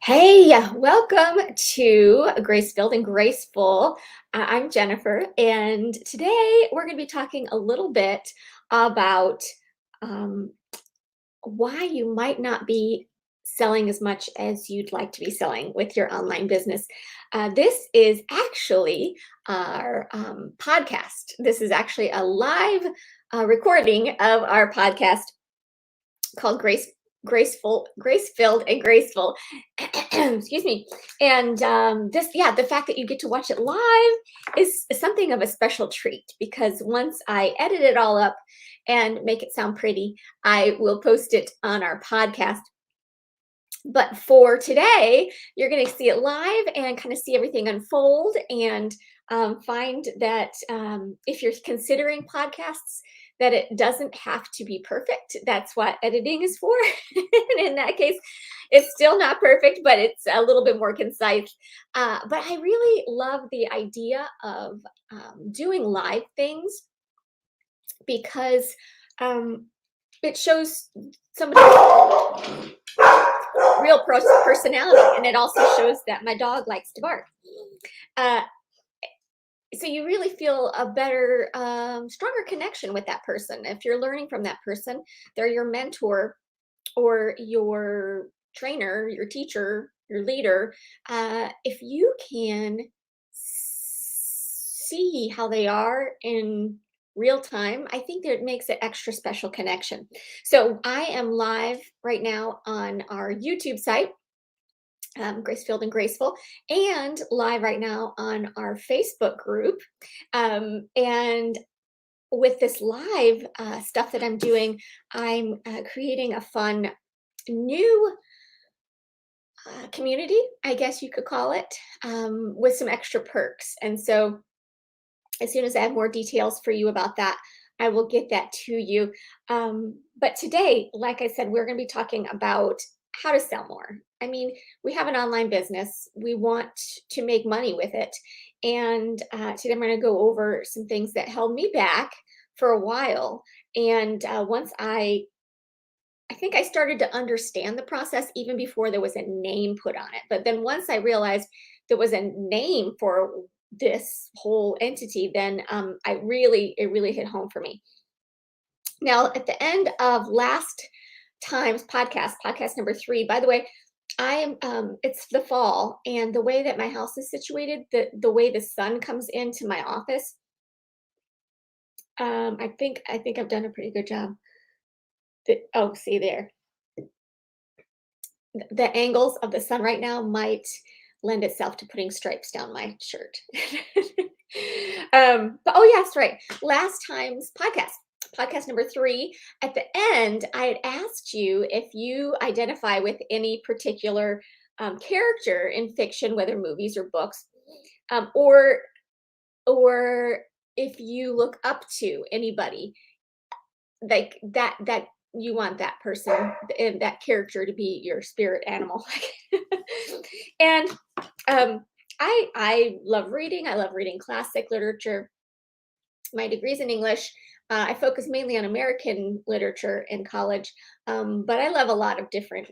Hey, welcome to Grace-Filled and Graceful. I'm Jennifer, and today we're going to be talking a little bit about um, why you might not be selling as much as you'd like to be selling with your online business. This is actually our podcast. This is actually a live recording of our podcast called Grace Filled and Graceful. Excuse me. And the fact that you get to watch it live is something of a special treat because once I edit it all up and make it sound pretty, I will post it on our podcast. But for today, you're going to see it live and kind of see everything unfold and find that if you're considering podcasts, that it doesn't have to be perfect. That's what editing is for. And in that case, it's still not perfect, but it's a little bit more concise. But I really love the idea of doing live things because it shows somebody real personality, and it also shows that my dog likes to bark. Uh, so you really feel a better, stronger connection with that person. If you're learning from that person, they're your mentor or your trainer, your teacher, your leader. If you can see how they are in real time, I think that it makes an extra special connection. So I am live right now on our YouTube site, Grace-Filled and Graceful, and live right now on our Facebook group. And with this live stuff that I'm doing, I'm creating a fun new community, I guess you could call it, with some extra perks. And so as soon as I have more details for you about that, I will get that to you. But today, like I said, we're going to be talking about how to sell more. I mean, we have an online business. We want to make money with it. And today I'm going to go over some things that held me back for a while. And once I think I started to understand the process even before there was a name put on it. But then once I realized there was a name for this whole entity, then it really hit home for me. Now, at the end of last time's podcast number 3, by the way, I am it's the fall, and the way that my house is situated, the way the sun comes into my office, I think I've done a pretty good job. Oh, see there. The angles of the sun right now might lend itself to putting stripes down my shirt. But oh yes, right. Last time's podcast number 3, at the end, I had asked you if you identify with any particular character in fiction, whether movies or books, or if you look up to anybody like that you want that person and that character to be your spirit animal. And I love reading. I love reading classic literature. My degree's in English. I focus mainly on American literature in college, but I love a lot of different,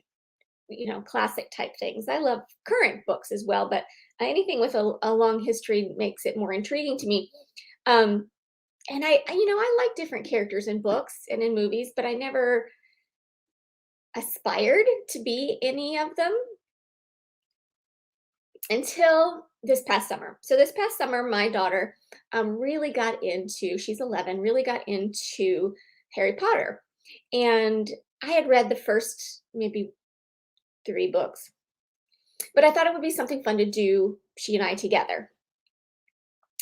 classic type things. I love current books as well, but anything with a long history makes it more intriguing to me. Um, and I like different characters in books and in movies, but I never aspired to be any of them until this past summer. So this past summer, my daughter really got into, she's 11, really got into Harry Potter. And I had read the first maybe 3 books, but I thought it would be something fun to do, she and I together.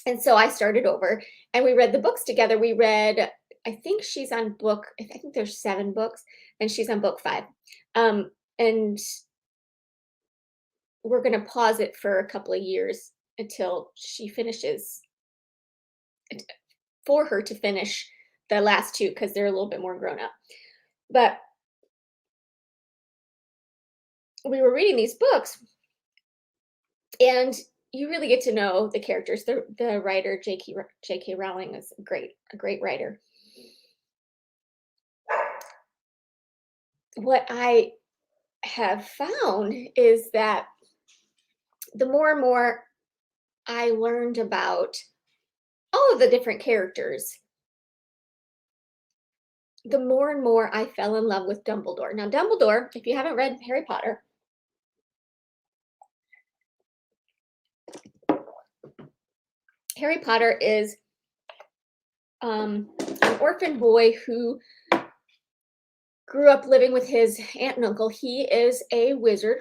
And so I started over and we read the books together. We read, I think she's on book, I think there's 7 books and she's on book 5. And we're going to pause it for a couple of years until she finishes, for her to finish the last 2 because they're a little bit more grown up. But we were reading these books and you really get to know the characters. The writer, J.K. Rowling, is a great writer. What I have found is that the more and more I learned about all of the different characters, the more and more I fell in love with Dumbledore. Now, Dumbledore, if you haven't read Harry Potter, Harry Potter is an orphan boy who grew up living with his aunt and uncle. He is a wizard,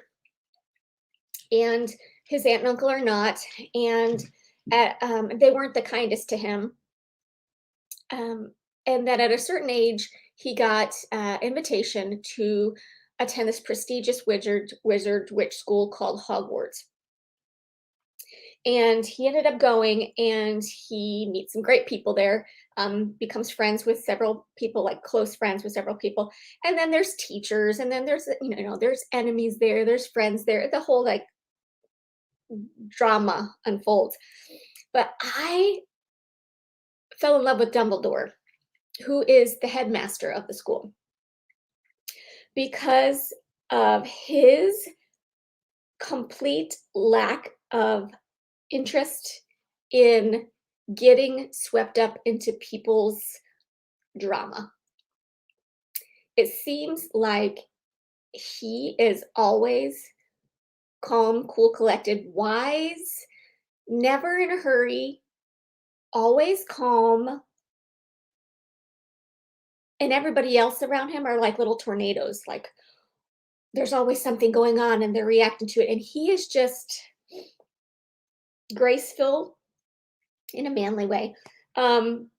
and his aunt and uncle are not, and they weren't the kindest to him. Um, and that at a certain age, he got invitation to attend this prestigious wizard witch school called Hogwarts. And he ended up going, and he meets some great people there, becomes friends with several people, like close friends with several people. And then there's teachers, and then there's, there's enemies there, there's friends there. The whole like drama unfolds. But I fell in love with Dumbledore, who is the headmaster of the school, because of his complete lack of interest in getting swept up into people's drama. It seems like he is always calm, cool, collected, wise, never in a hurry, always calm. And everybody else around him are like little tornadoes. Like there's always something going on and they're reacting to it. And he is just graceful in a manly way. And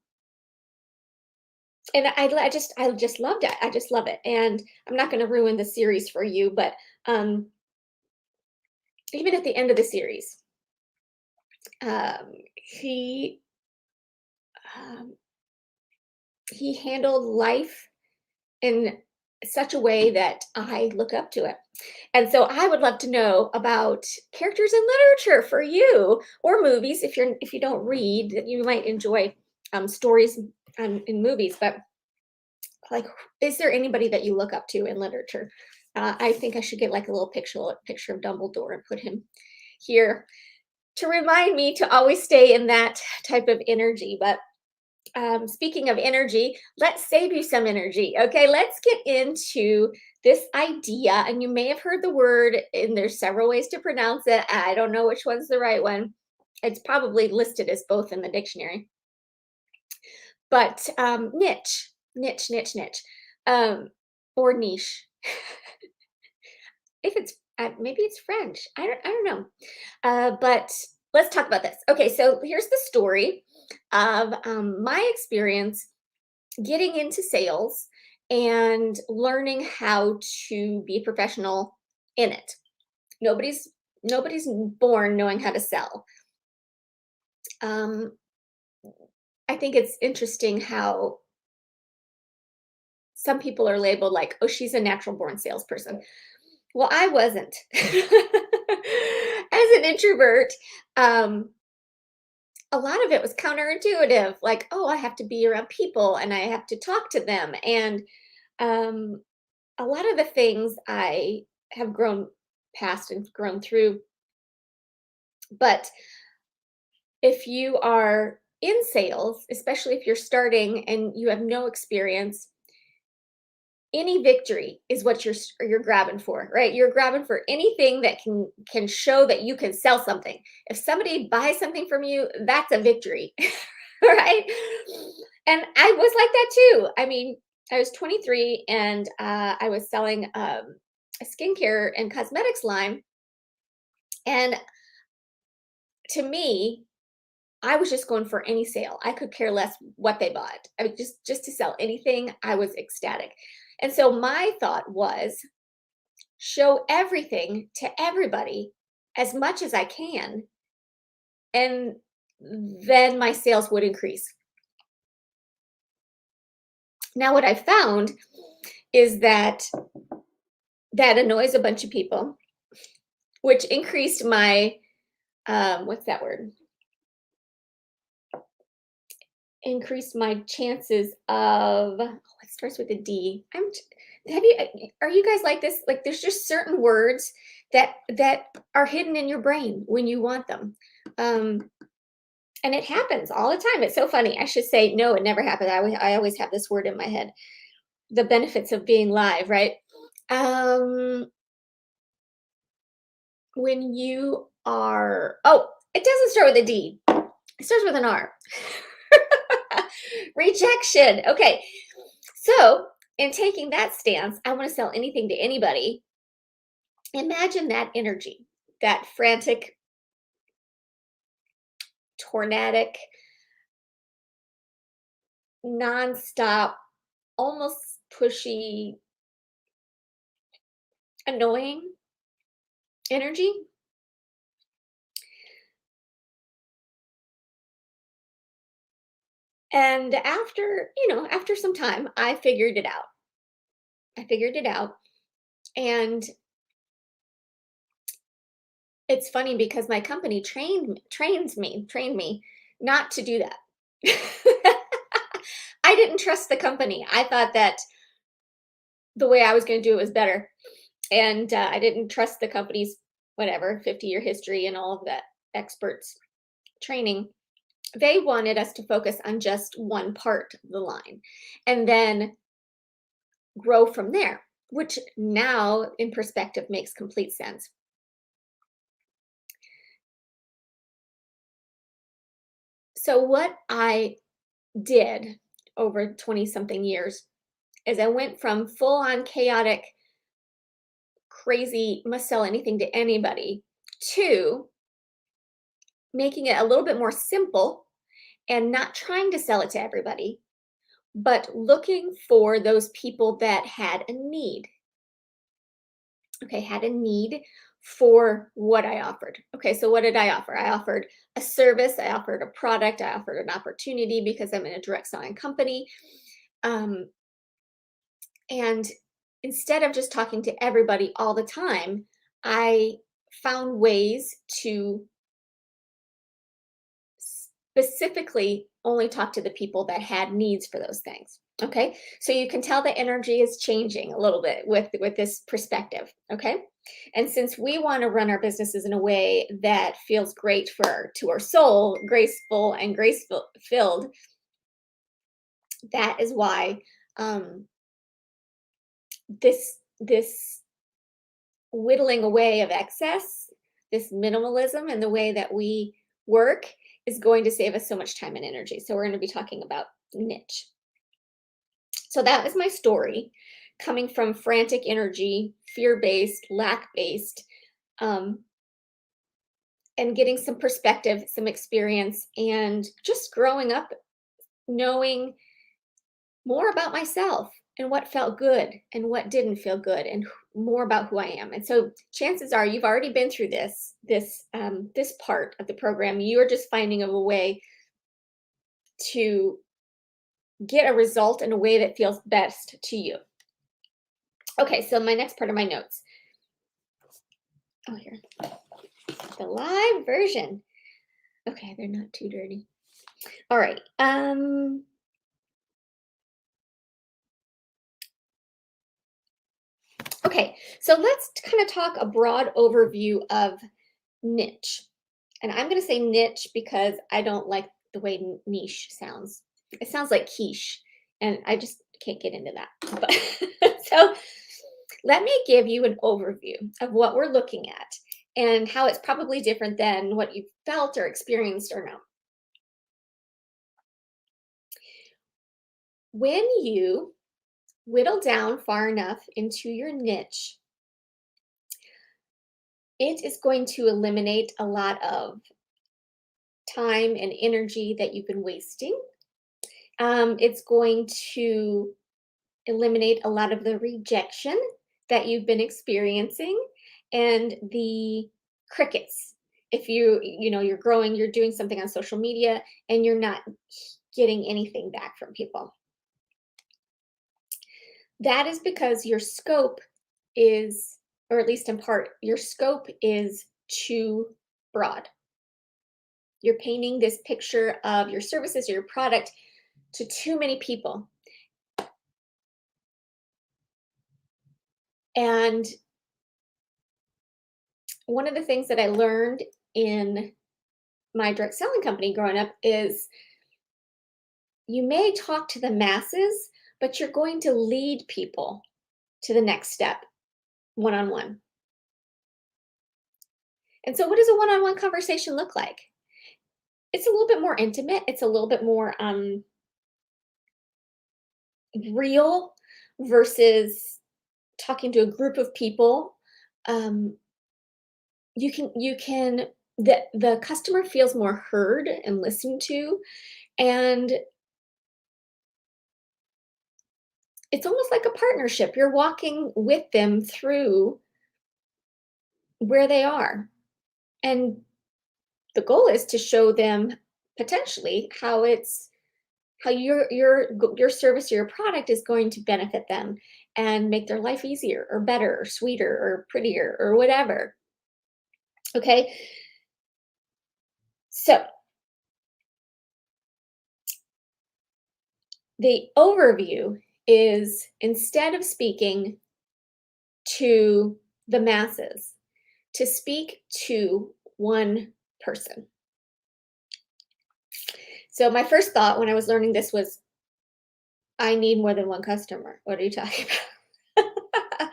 I just loved it. I just love it. And I'm not going to ruin the series for you, but um, even at the end of the series, he um, he handled life in such a way that I look up to it. And so I would love to know about characters in literature for you, or movies. If you don't read, you might enjoy stories in movies. But like, is there anybody that you look up to in literature? I think I should get like a little picture of Dumbledore and put him here to remind me to always stay in that type of energy. But speaking of energy, let's save you some energy. Okay, let's get into this idea. And you may have heard the word, and there's several ways to pronounce it. I don't know which one's the right one. It's probably listed as both in the dictionary. But niche, um, or niche. If it's maybe it's French. I don't know. But let's talk about this. Okay, so here's the story of my experience getting into sales and learning how to be a professional in it. Nobody's nobody's born knowing how to sell. Um, I think it's interesting how some people are labeled like, oh, she's a natural born salesperson. Well, I wasn't. As an introvert, um, a lot of it was counterintuitive. Like, oh, I have to be around people and I have to talk to them. And um, a lot of the things I have grown past and grown through. But if you are in sales, especially if you're starting and you have no experience, any victory is what you're grabbing for, right? You're grabbing for anything that can show that you can sell something. If somebody buys something from you, that's a victory. Right? And I was like that too. I mean, I was 23 and I was selling a skincare and cosmetics line, and to me, I was just going for any sale. I could care less what they bought. I mean, just to sell anything, I was ecstatic. And so my thought was, show everything to everybody as much as I can, and then my sales would increase. Now, what I found is that that annoys a bunch of people, which increased my what's that word? Increased my chances of, oh, it starts with a D. Are you guys like this? Like there's just certain words that are hidden in your brain when you want them. Um, and it happens all the time. It's so funny. I should say, no, it never happened. I always have this word in my head. The benefits of being live, right? Um, when you are, oh, it doesn't start with a D. It starts with an R. Rejection. Okay. So, in taking that stance, I want to sell anything to anybody. Imagine that energy, that frantic, tornadic, nonstop, almost pushy, annoying energy. And after some time, I figured it out. I figured it out. And it's funny because my company trained me not to do that. I didn't trust the company. I thought that the way I was going to do it was better. And I didn't trust the company's whatever 50-year history and all of that experts training. They wanted us to focus on just one part of the line and then grow from there, which now in perspective makes complete sense. So, what I did over 20 something years is I went from full on chaotic, crazy, must sell anything to anybody to making it a little bit more simple and not trying to sell it to everybody, but looking for those people that had a need. Okay, had a need for what I offered. Okay, so what did I offer? I offered a service, I offered a product, I offered an opportunity because I'm in a direct selling company. Um, and instead of just talking to everybody all the time, I found ways to specifically only talk to the people that had needs for those things. Okay, so you can tell the energy is changing a little bit with this perspective. Okay, and since we want to run our businesses in a way that feels great to our soul, graceful and graceful filled, that is why um, this whittling away of excess, this minimalism and the way that we work is going to save us so much time and energy. So we're going to be talking about niche. So that is my story, coming from frantic energy, fear-based, lack-based, um, and getting some perspective, some experience, and just growing up knowing more about myself and what felt good and what didn't feel good and more about who I am. And so chances are you've already been through this part of the program. You're just finding a way to get a result in a way that feels best to you. Okay, so my next part of my notes. Oh, here. The live version. Okay, they're not too dirty. All right. Okay, so let's kind of talk a broad overview of niche. And I'm going to say niche because I don't like the way niche sounds. It sounds like quiche, and I just can't get into that. But so let me give you an overview of what we're looking at and how it's probably different than what you've felt or experienced or known. When you whittle down far enough into your niche, it is going to eliminate a lot of time and energy that you've been wasting. It's going to eliminate a lot of the rejection that you've been experiencing and the crickets. If you're growing, you're doing something on social media and you're not getting anything back from people. That is because your scope is, or at least in part, your scope is too broad. You're painting this picture of your services or your product to too many people. And one of the things that I learned in my direct selling company growing up is you may talk to the masses, but you're going to lead people to the next step one on one. And so, what does a one on one conversation look like? It's a little bit more intimate, it's a little bit more real versus talking to a group of people. Um, you can the customer feels more heard and listened to, and it's almost like a partnership. You're walking with them through where they are. And the goal is to show them potentially how your service or your product is going to benefit them and make their life easier or better or sweeter or prettier or whatever. Okay? So, the overview is instead of speaking to the masses, to speak to one person. So my first thought when I was learning this was, I need more than one customer. What are you talking about?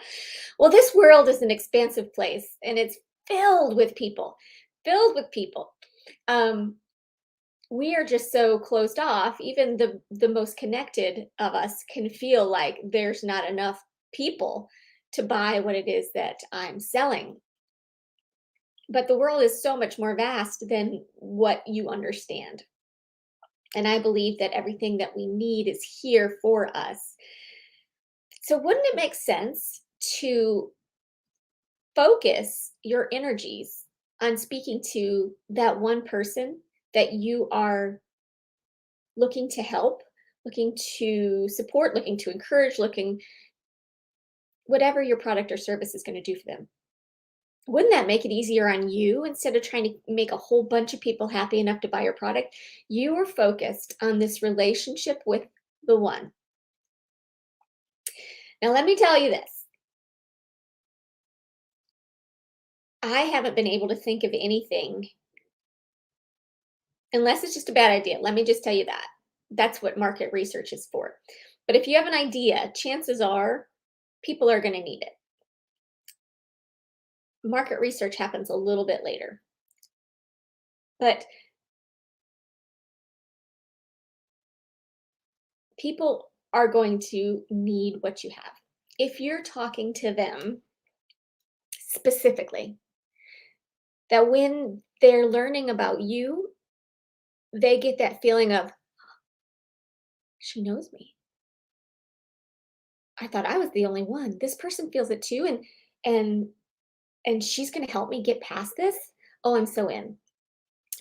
Well, this world is an expansive place and it's filled with people, filled with people. Um, we are just so closed off. Even the most connected of us can feel like there's not enough people to buy what it is that I'm selling. But the world is so much more vast than what you understand. And I believe that everything that we need is here for us. So, wouldn't it make sense to focus your energies on speaking to that one person that you are looking to help, looking to support, looking to encourage, looking whatever your product or service is going to do for them? Wouldn't that make it easier on you instead of trying to make a whole bunch of people happy enough to buy your product? You are focused on this relationship with the one. Now, let me tell you this. I haven't been able to think of anything unless it's just a bad idea. Let me just tell you that. That's what market research is for. But if you have an idea, chances are people are going to need it. Market research happens a little bit later. But people are going to need what you have. If you're talking to them specifically, that when they're learning about you, they get that feeling of, she knows me. I thought I was the only one. This person feels it too, and and she's going to help me get past this. Oh, I'm so in.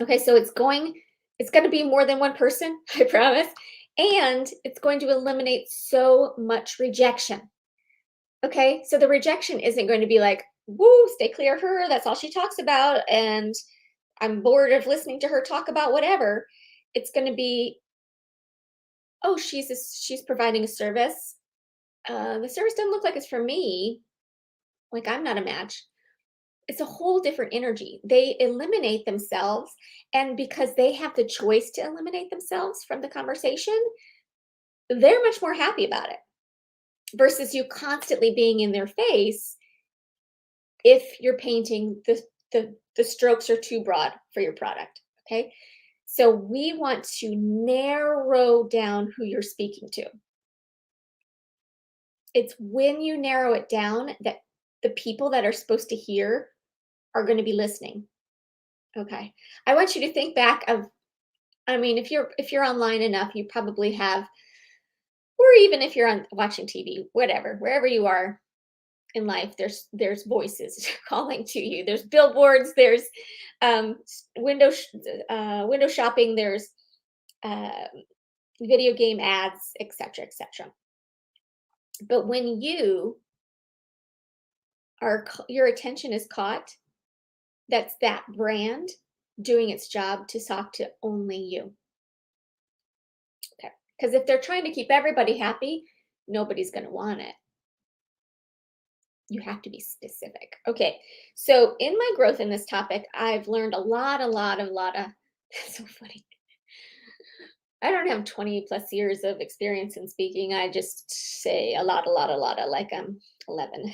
Okay, so it's going to be more than one person, I promise. And it's going to eliminate so much rejection. Okay, so the rejection isn't going to be like, woo, stay clear of her. That's all she talks about. And I'm bored of listening to her talk about whatever. It's going to be, oh, she's providing a service. The service doesn't look like it's for me. Like I'm not a match. It's a whole different energy. They eliminate themselves. And because they have the choice to eliminate themselves from the conversation, they're much more happy about it versus you constantly being in their face if you're painting the strokes are too broad for your product. Okay. So we want to narrow down who you're speaking to. It's when you narrow it down that the people that are supposed to hear are going to be listening. Okay. I want you to think back of, I mean, if you're online enough, you probably have, or even if you're on watching TV, whatever, wherever you are in life, there's voices calling to you. There's billboards, there's window shopping, there's uh, video game ads, etc., etc. But when your attention is caught, that's that brand doing its job to talk to only you. Okay. Because if they're trying to keep everybody happy, nobody's going to want it. You have to be specific. Okay. So in my growth in this topic, I've learned a lot of that's so funny. I don't have 20 plus years of experience in speaking. I just say a lot, like I'm 11.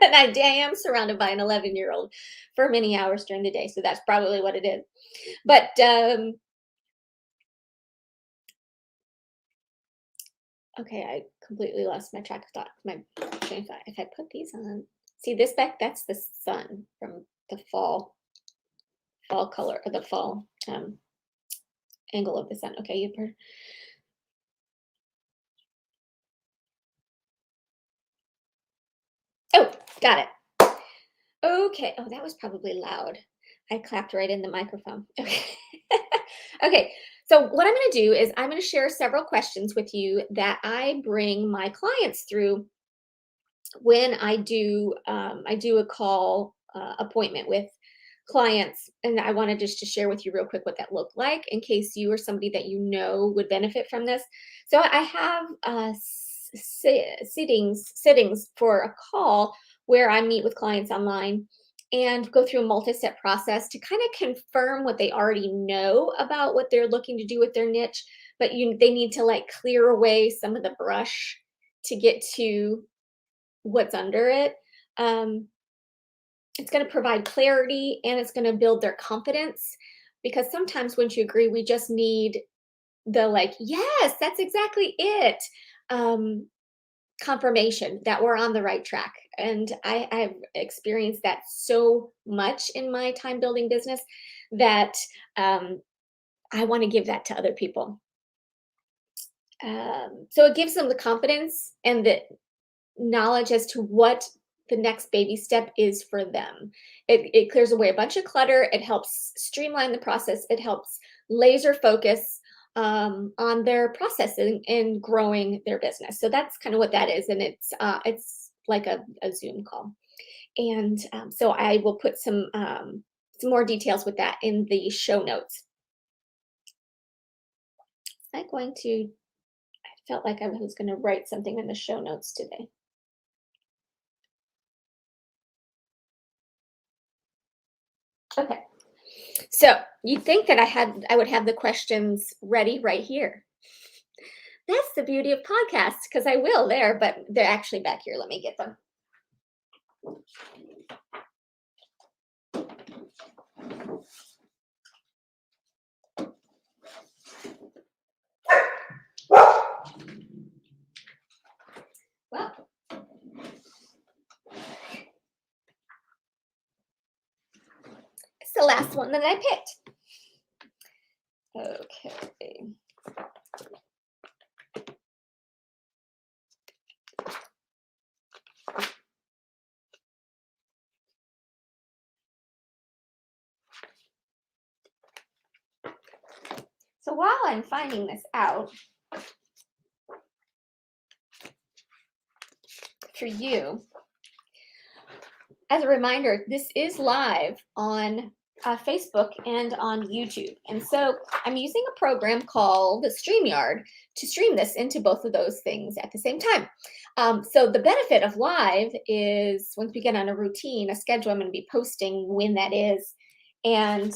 And I am surrounded by an 11-year-old for many hours during the day. So that's probably what it is. But okay, I completely lost my track of thought. My train of thought. If I put these on, see this back, that's the sun from the fall color, or the fall angle of the sun. Okay, oh, got it. Okay. Oh, that was probably loud. I clapped right in the microphone. Okay. Okay. So what I'm going to do is I'm going to share several questions with you that I bring my clients through when I do a call appointment with clients, and I wanted just to share with you real quick what that looked like in case you or somebody that you know would benefit from this. So I have sittings for a call where I meet with clients online and go through a multi-step process to kind of confirm what they already know about what they're looking to do with their niche, but they need to like clear away some of the brush to get to what's under it. Um, it's going to provide clarity and it's going to build their confidence, because sometimes once you agree, we just need the like, yes, that's exactly it. Um, Confirmation that we're on the right track. And I've experienced that so much in my time building business that I want to give that to other people. So it gives them the confidence and the knowledge as to what the next baby step is for them. It clears away a bunch of clutter. It helps streamline the process. It helps laser focus on their process and growing their business. So that's kind of what that is, and it's like a Zoom call. And so I will put some more details with that in the show notes. I'm going to. I felt like I was going to write something in the show notes today. Okay. So you'd think that I would have the questions ready right here. That's the beauty of podcasts, because I will there, but they're actually back here. Let me get them. Well, it's the last one that I picked. Okay. So while I'm finding this out for you, as a reminder, this is live on Facebook and on YouTube. And so I'm using a program called StreamYard to stream this into both of those things at the same time. So the benefit of live is once we get on a routine, a schedule, I'm going to be posting when that is. And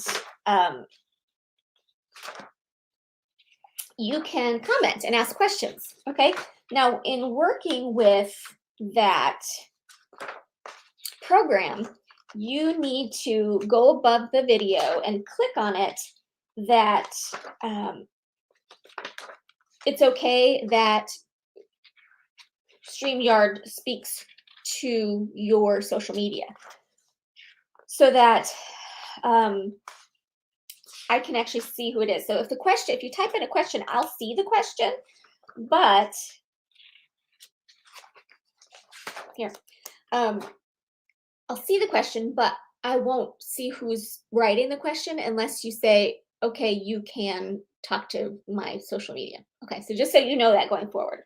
you can comment and ask questions. Okay. Now, in working with that program, you need to go above the video and click on it that it's okay that StreamYard speaks to your social media, so that I can actually see who it is. So if you type in a question, I'll see the question, but here, I'll see the question, but I won't see who's writing the question unless you say, okay, you can talk to my social media. Okay, so just so you know that going forward.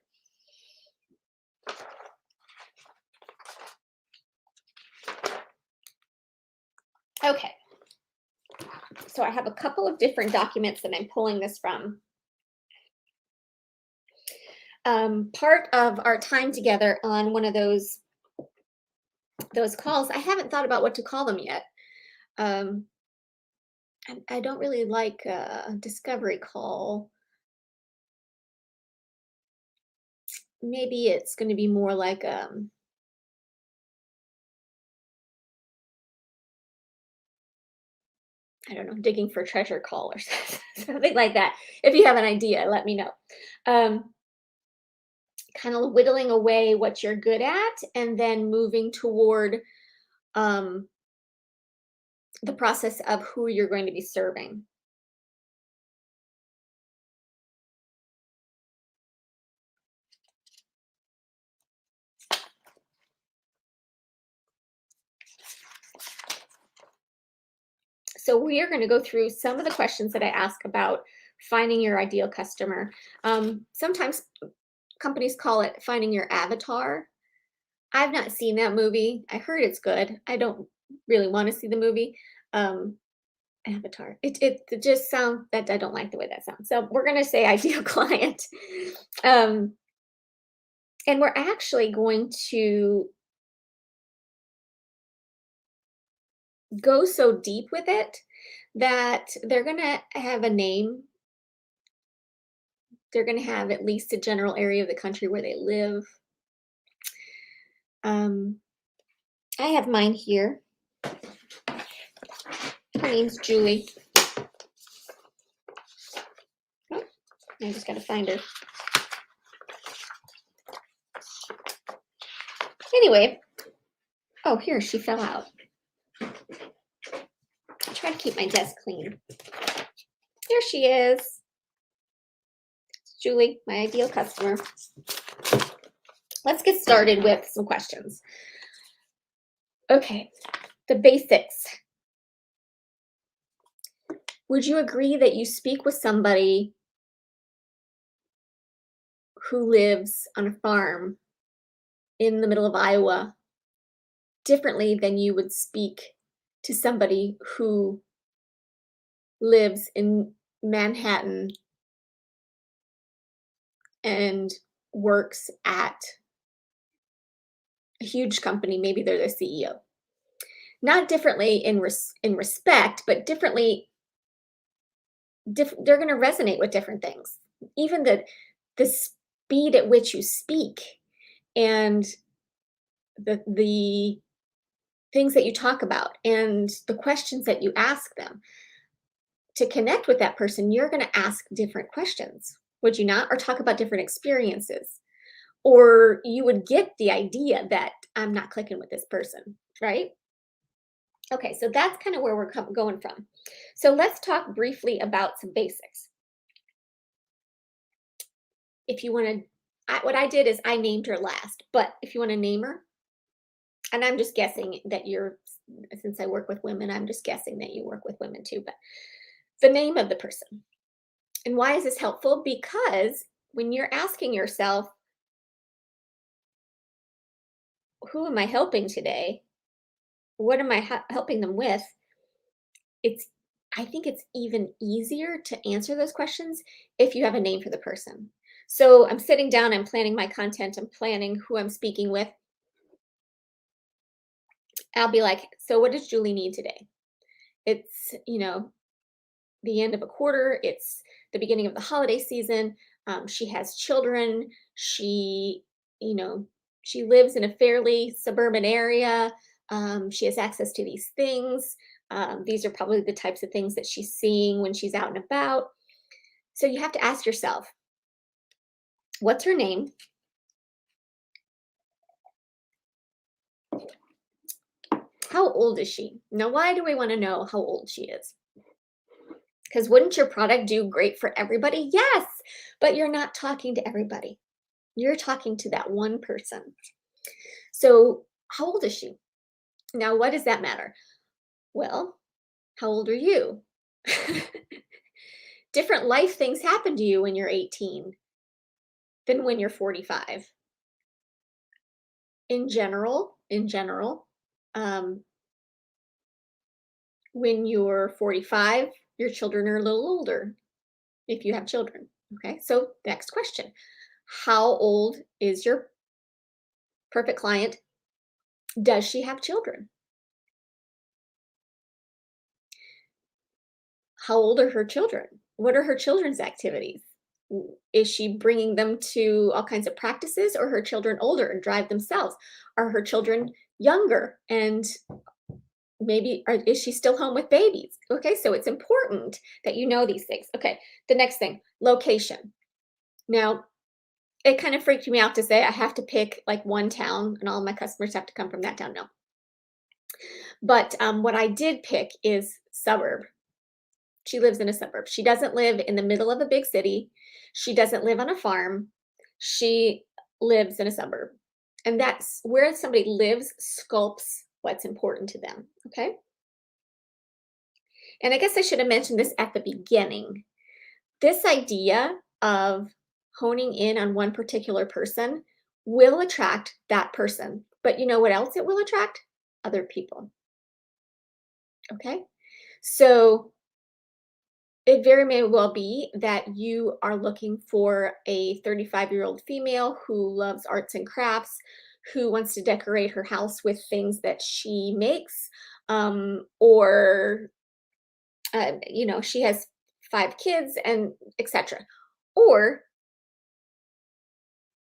Okay, so I have a couple of different documents that I'm pulling this from. Part of our time together on one of those those calls. I haven't thought about what to call them yet. Um, I don't really like a discovery call. Maybe it's going to be more like I don't know, digging for treasure call or something like that. If you have an idea, let me know. Um, kind of whittling away what you're good at and then moving toward um, the process of who you're going to be serving. So we are going to go through some of the questions that I ask about finding your ideal customer. Sometimes companies call it finding your avatar. I've not seen that movie. I heard it's good. I don't really want to see the movie. Um, Avatar. It just sounds that I don't like the way that sounds. So we're gonna say ideal client. Um, and we're actually going to go so deep with it that they're gonna have a name. They're gonna have at least a general area of the country where they live. Um, I have mine here. Her name's Julie. Oh, I just gotta find her. Anyway, oh, here, she fell out. I try to keep my desk clean. There she is. Julie, my ideal customer. Let's get started with some questions. Okay, the basics. Would you agree that you speak with somebody who lives on a farm in the middle of Iowa differently than you would speak to somebody who lives in Manhattan and works at a huge company? Maybe they're the CEO. Not differently in respect, but differently. They're going to resonate with different things. Even the speed at which you speak and the things that you talk about and the questions that you ask them. To connect with that person, you're going to ask different questions, would you not? Or talk about different experiences. Or you would get the idea that I'm not clicking with this person, right? Okay, so that's kind of where we're going from. So let's talk briefly about some basics. If you want to, what I did is I named her last, but if you want to name her, and I'm just guessing that you're, since I work with women, I'm just guessing that you work with women too, but the name of the person. And why is this helpful? Because when you're asking yourself, who am I helping today? What am I helping them with? It's, I think it's even easier to answer those questions if you have a name for the person. So I'm sitting down, I'm planning my content, I'm planning who I'm speaking with. I'll be like, so what does Julie need today? It's, the end of a quarter, it's the beginning of the holiday season. She has children. You know, she lives in a fairly suburban area. She has access to these things. These are probably the types of things that she's seeing when she's out and about. So you have to ask yourself, what's her name? How old is she? Now, why do we want to know how old she is? Because wouldn't your product do great for everybody? Yes, but you're not talking to everybody. You're talking to that one person. So, how old is she? Now, what does that matter? Well, how old are you? Different life things happen to you when you're 18 than when you're 45. In general, when you're 45, your children are a little older if you have children. Okay, so next question. How old is your perfect client Does she have children? How old are her children? What are her children's activities? Is she bringing them to all kinds of practices, or are her children older and drive themselves? Are her children younger and maybe is she still home with babies? Okay, so it's important that you know these things. Okay, the next thing, location. Now, it kind of freaked me out to say I have to pick like one town and all my customers have to come from that town. No. But what I did pick is suburb. She lives in a suburb. She doesn't live in the middle of a big city. She doesn't live on a farm. She lives in a suburb. And that's where somebody lives sculpts what's important to them. Okay. And I guess I should have mentioned this at the beginning. This idea of honing in on one particular person will attract that person. But you know what else it will attract? Other people. Okay. So it very may well be that you are looking for a 35-year-old female who loves arts and crafts, who wants to decorate her house with things that she makes, or she has 5 kids and etc. Or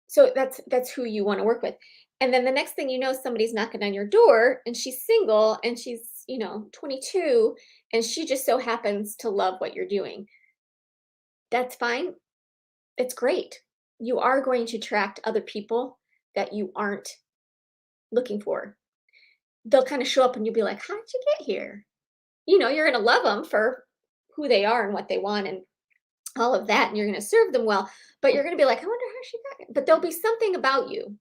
so that's who you want to work with. And then the next thing you know, somebody's knocking on your door and she's single and she's 22 and she just so happens to love what you're doing. That's fine. It's great. You are going to attract other people that you aren't looking for. They'll kind of show up and you'll be like, how did you get here? You're going to love them for who they are and what they want and all of that. And you're going to serve them well, but you're going to be like, I wonder how she got here. But there'll be something about you.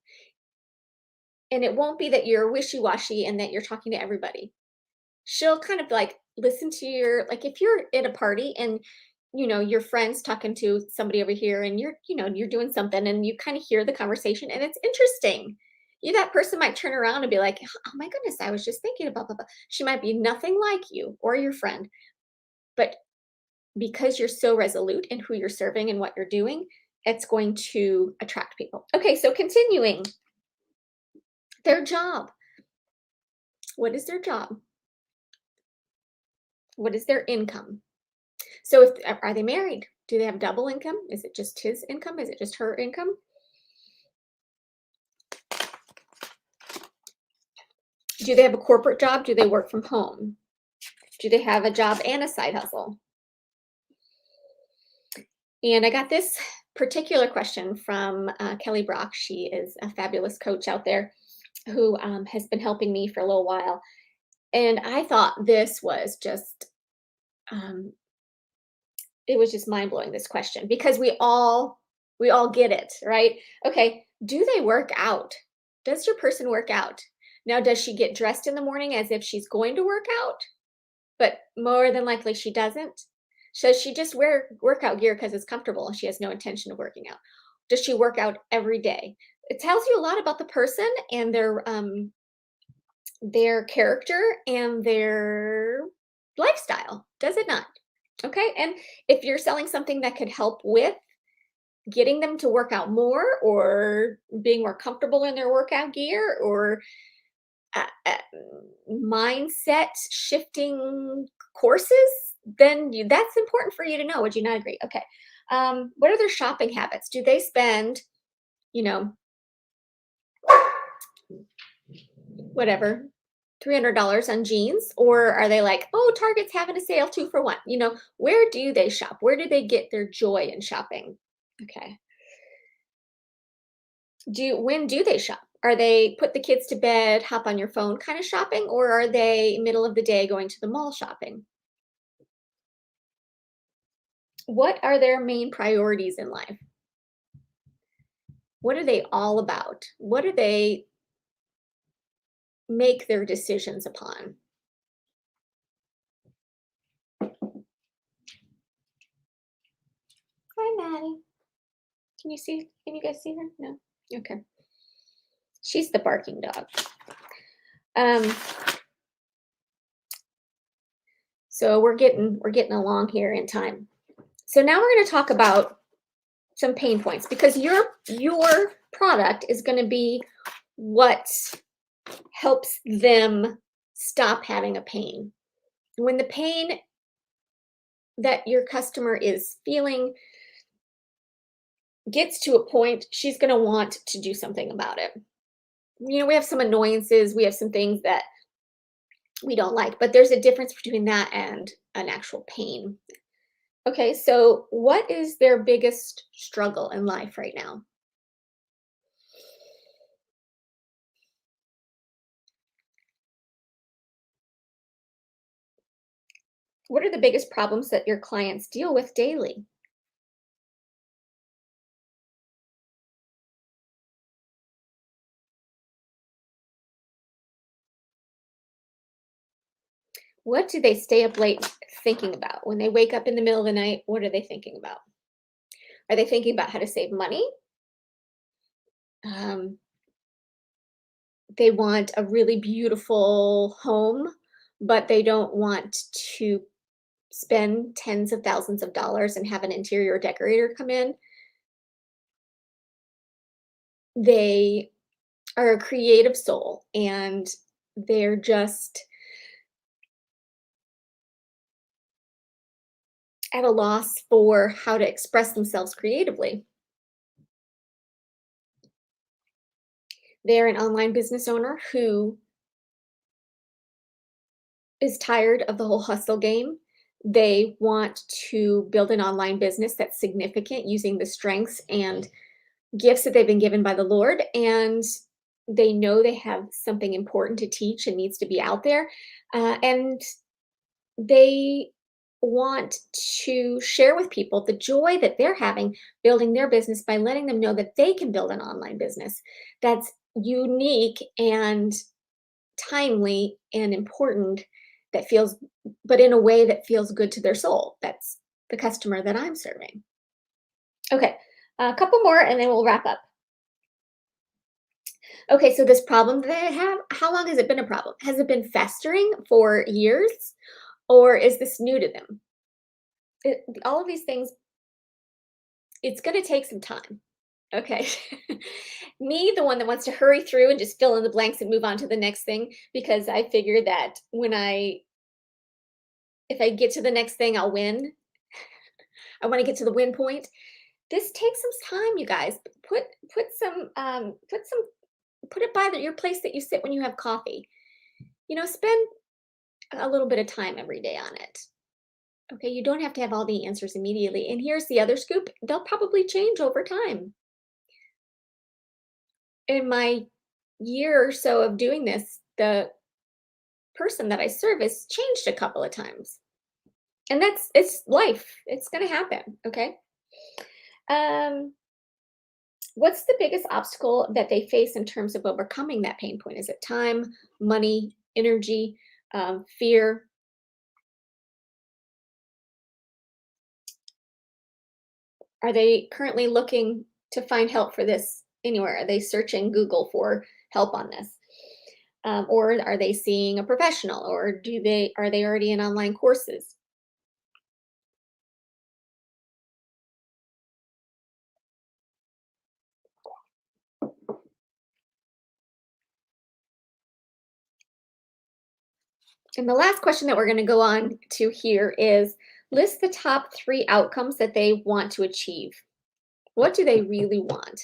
And it won't be that you're wishy-washy and that you're talking to everybody. She'll kind of like listen to like if you're at a party and your friends talking to somebody over here and you're doing something and you kind of hear the conversation and it's interesting. That person might turn around and be like, oh my goodness, I was just thinking about blah, blah. She might be nothing like you or your friend, but because you're so resolute in who you're serving and what you're doing, it's going to attract people. Okay, so continuing. Their job. What is their job? What is their income? So are they married? Do they have double income? Is it just his income? Is it just her income? Do they have a corporate job? Do they work from home? Do they have a job and a side hustle? And I got this particular question from Kelly Brock. She is a fabulous coach out there who has been helping me for a little while. And I thought this was just, it was just mind blowing, this question, because we all get it, right? Okay. Do they work out? Does your person work out? Now, does she get dressed in the morning as if she's going to work out? But more than likely she doesn't. Does she just wear workout gear because it's comfortable and she has no intention of working out? Does she work out every day? It tells you a lot about the person and their character and their lifestyle, does it not? Okay. And if you're selling something that could help with getting them to work out more or being more comfortable in their workout gear or uh, uh, mindset shifting courses, then that's important for you to know. Would you not agree? Okay. What are their shopping habits? Do they spend, whatever, $300 on jeans? Or are they like, oh, Target's having a sale 2 for 1? Where do they shop? Where do they get their joy in shopping? Okay. When do they shop? Are they put the kids to bed, hop on your phone kind of shopping, or are they middle of the day going to the mall shopping? What are their main priorities in life? What are they all about? What do they make their decisions upon? Hi, Maddie. Can you guys see her? No? Okay. She's the barking dog. So we're getting along here in time. So now we're going to talk about some pain points because your product is going to be what helps them stop having a pain. When the pain that your customer is feeling gets to a point, she's going to want to do something about it. We have some annoyances, we have some things that we don't like, but there's a difference between that and an actual pain. Okay, so what is their biggest struggle in life right now? What are the biggest problems that your clients deal with daily? What do they stay up late thinking about? When they wake up in the middle of the night, what are they thinking about? Are they thinking about how to save money? Um, they want a really beautiful home, but they don't want to spend tens of thousands of dollars and have an interior decorator come in. They are a creative soul and they're just at a loss for how to express themselves creatively. They're an online business owner who is tired of the whole hustle game. They want to build an online business that's significant using the strengths and gifts that they've been given by the Lord. And they know they have something important to teach and needs to be out there. And they want to share with people the joy that they're having building their business by letting them know that they can build an online business that's unique and timely and important, that feels, but in a way that feels good to their soul. That's the customer that I'm serving. Okay, a couple more and then we'll wrap up. Okay, so this problem that I have, how long has it been a problem? Has it been festering for years or is this new to them? All of these things, it's going to take some time. Okay. Me, the one that wants to hurry through and just fill in the blanks and move on to the next thing, because I figure that if I get to the next thing, I'll win. I want to get to the win point. This takes some time, you guys. Put some put it by your place that you sit when you have coffee. Spend a little bit of time every day on it. Okay, you don't have to have all the answers immediately. And here's the other scoop: they'll probably change over time. In my year or so of doing this, the person that I serve has changed a couple of times. And it's life. It's going to happen, okay? Um what's the biggest obstacle that they face in terms of overcoming that pain point? Is it time, money, energy, fear? Are they currently looking to find help for this anywhere? Are they searching Google for help on this? Or are they seeing a professional, or are they already in online courses? And the last question that we're going to go on to here is, list the top 3 outcomes that they want to achieve. What do they really want?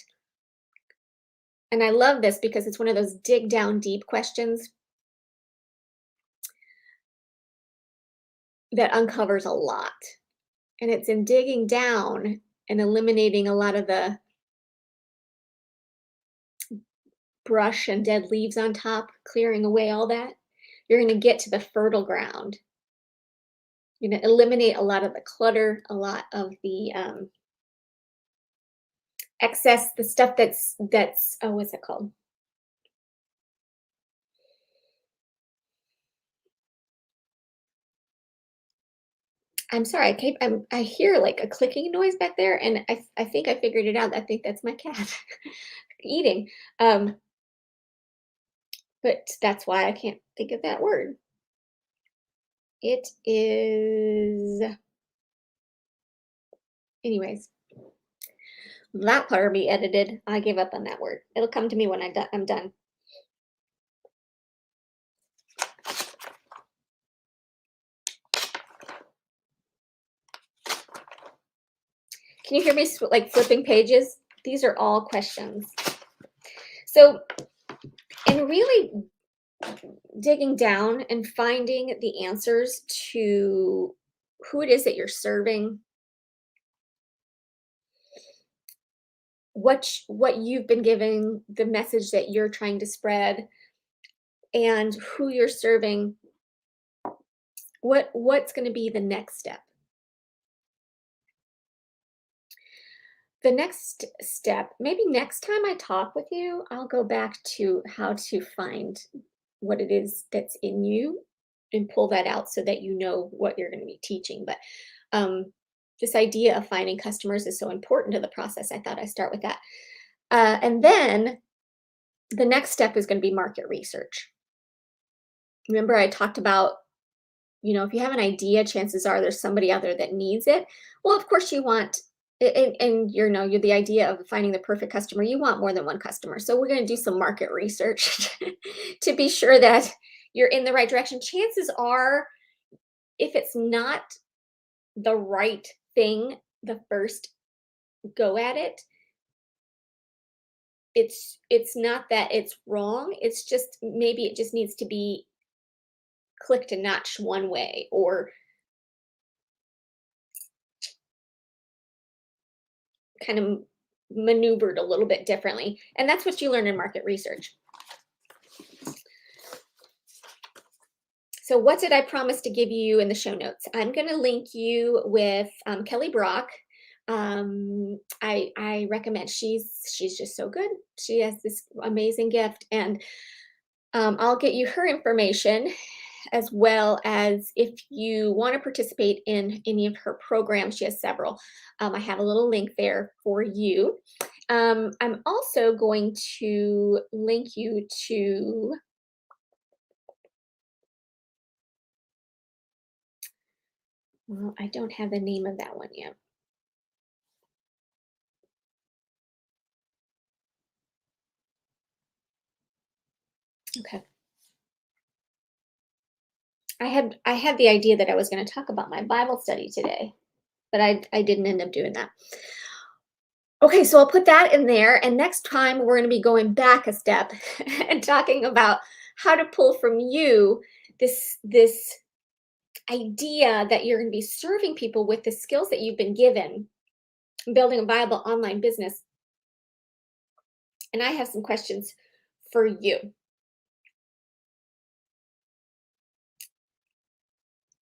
And I love this because it's one of those dig down deep questions that uncovers a lot. And it's in digging down and eliminating a lot of the brush and dead leaves on top, clearing away all that. You're going to get to the fertile ground. You're going to eliminate a lot of the clutter, a lot of the excess, the stuff that's oh, what's it called? I'm sorry, I hear like a clicking noise back there, and I think I figured it out. I think that's my cat eating. Um, but that's why I can't think of that word. It is, anyways, that part will be edited. I gave up on that word. It'll come to me when I'm done. Can you hear me like flipping pages? These are all questions. So, in really digging down and finding the answers to who it is that you're serving, what you've been given, the message that you're trying to spread, and who you're serving, what's going to be the next step? The next step, maybe next time I talk with you, I'll go back to how to find what it is that's in you and pull that out so that you know what you're going to be teaching. But this idea of finding customers is so important to the process. I thought I'd start with that. And then the next step is going to be market research. Remember, I talked about, if you have an idea, chances are there's somebody out there that needs it. Well, of course, you want, and you're the idea of finding the perfect customer, you want more than one customer. So we're going to do some market research to be sure that you're in the right direction. Chances are, if it's not the right thing the first go at it, it's not that it's wrong. It's just maybe it just needs to be clicked a notch one way, or kind of maneuvered a little bit differently. And that's what you learn in market research. So what did I promise to give you in the show notes? I'm going to link you with Kelly Brock. I recommend. She's just so good. She has this amazing gift, and I'll get you her information, as well as if you want to participate in any of her programs. She has several. I have a little link there for you. I'm also going to link you to well, I don't have the name of that one yet. Okay. I had the idea that I was going to talk about my Bible study today, but I didn't end up doing that. Okay, so I'll put that in there, and next time we're going to be going back a step and talking about how to pull from you this idea that you're going to be serving people with the skills that you've been given, building a viable online business. And I have some questions for you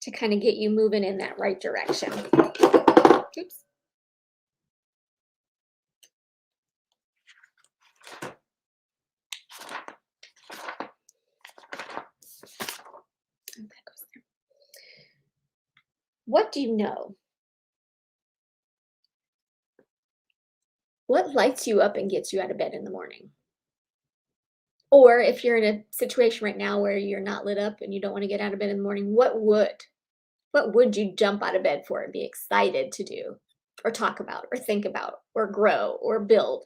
to kind of get you moving in that right direction. Oops. What do you know? What lights you up and gets you out of bed in the morning? Or if you're in a situation right now where you're not lit up and you don't want to get out of bed in the morning, what would? What would you jump out of bed for and be excited to do, or talk about, or think about, or grow, or build?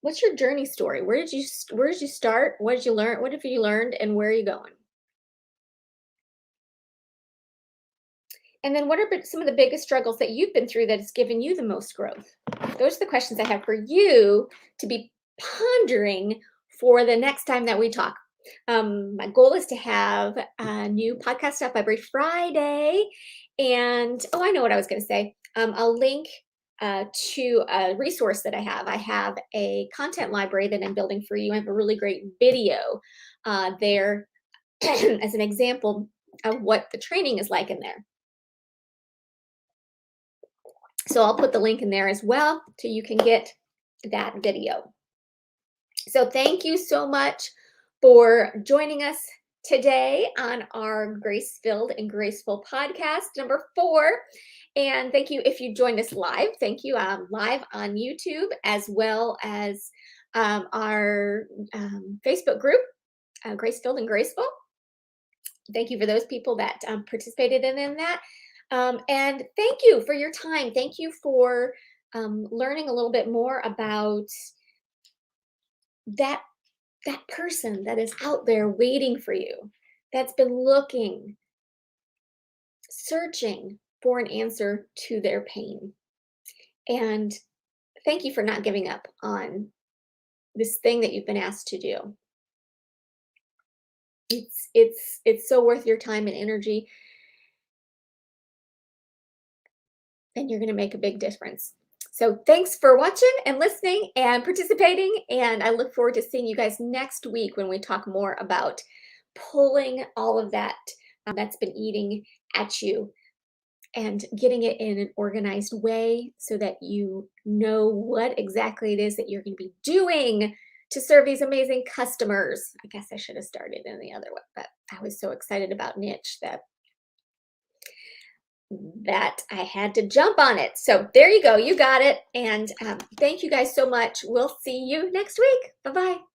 What's your journey story? Where did you start? What did you learn? What have you learned, and where are you going? And then what are some of the biggest struggles that you've been through that has given you the most growth? Those are the questions I have for you to be pondering for the next time that we talk. My goal is to have a new podcast up every Friday. And I know what I was going to say. I'll link to a resource that I have. I have a content library that I'm building for you. I have a really great video there as an example of what the training is like in there. So I'll put the link in there as well so you can get that video. So thank you so much for joining us today on our Grace-Filled and Graceful podcast number 4. And thank you if you joined us live. Thank you live on YouTube, as well as our Facebook group, Grace-Filled and Graceful. Thank you for those people that participated in that. And thank you for your time. Thank you for learning a little bit more about that person that is out there waiting for you, that's been looking, searching for an answer to their pain. And thank you for not giving up on this thing that you've been asked to do. It's so worth your time and energy, and you're going to make a big difference. So thanks for watching and listening and participating, and I look forward to seeing you guys next week when we talk more about pulling all of that that's been eating at you and getting it in an organized way so that you know what exactly it is that you're going to be doing to serve these amazing customers. I guess I should have started in the other way, but I was so excited about niche that I had to jump on it. So there you go. You got it. And thank you guys so much. We'll see you next week. Bye-bye.